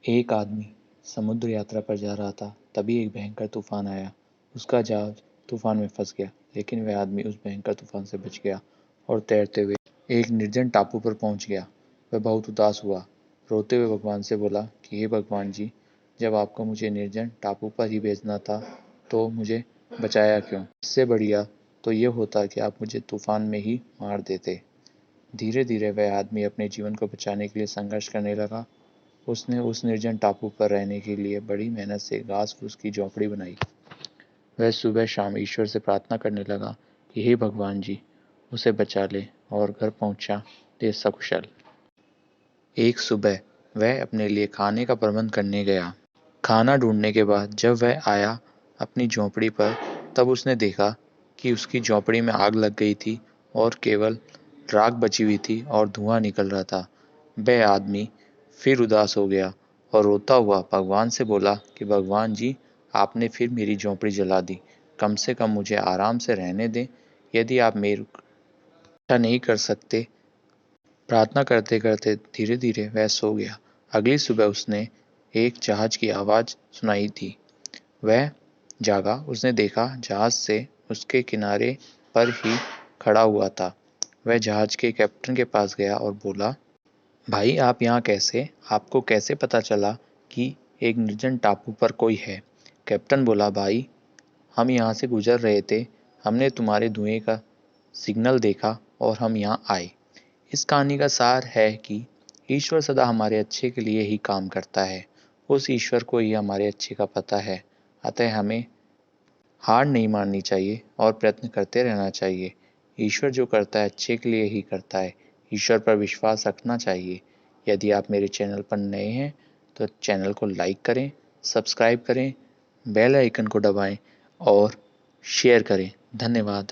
एक आदमी समुद्र यात्रा पर जा रहा था। तभी एक भयंकर तूफान आया। उसका जहाज तूफान में फंस गया, लेकिन वह आदमी उस भयंकर तूफान से बच गया और तैरते हुए एक निर्जन टापू पर पहुंच गया। वह बहुत उदास हुआ, रोते हुए भगवान से बोला कि हे भगवान जी, जब आपको मुझे निर्जन टापू पर ही भेजना था तो मुझे बचाया क्यों? इससे बढ़िया तो ये होता कि आप मुझे तूफान में ही मार देते। धीरे धीरे वह आदमी अपने जीवन को बचाने के लिए संघर्ष करने लगा। उसने उस निर्जन टापू पर रहने के लिए बड़ी मेहनत से घास फूस की झोंपड़ी बनाई। वह सुबह शाम ईश्वर से प्रार्थना करने लगा कि हे भगवान जी, उसे बचा ले, और घर पहुंचा ले सकुशल। एक सुबह वह अपने लिए खाने का प्रबंध करने गया। खाना ढूंढने के बाद जब वह आया अपनी झोंपड़ी पर, तब उसने देखा कि उसकी झोंपड़ी में आग लग गई थी और केवल राख बची हुई थी और धुआं निकल रहा था। वह आदमी फिर उदास हो गया और रोता हुआ भगवान से बोला कि भगवान जी, आपने फिर मेरी झोंपड़ी जला दी। कम से कम मुझे आराम से रहने दें। यदि आप मेरी रक्षा नहीं कर सकते। प्रार्थना करते करते धीरे धीरे वह सो गया। अगली सुबह उसने एक जहाज की आवाज़ सुनाई थी। वह जागा। उसने देखा जहाज से उसके किनारे पर ही खड़ा हुआ था। वह जहाज के कैप्टन के पास गया और बोला, भाई आप यहाँ कैसे? आपको कैसे पता चला कि एक निर्जन टापू पर कोई है? कैप्टन बोला, भाई हम यहाँ से गुजर रहे थे। हमने तुम्हारे धुएं का सिग्नल देखा और हम यहाँ आए। इस कहानी का सार है कि ईश्वर सदा हमारे अच्छे के लिए ही काम करता है। उस ईश्वर को ही हमारे अच्छे का पता है। अतः हमें हार नहीं माननी चाहिए और प्रयत्न करते रहना चाहिए। ईश्वर जो करता है अच्छे के लिए ही करता है। ईश्वर पर विश्वास रखना चाहिए। यदि आप मेरे चैनल पर नए हैं तो चैनल को लाइक करें, सब्सक्राइब करें, बेल आइकन को दबाएं और शेयर करें। धन्यवाद।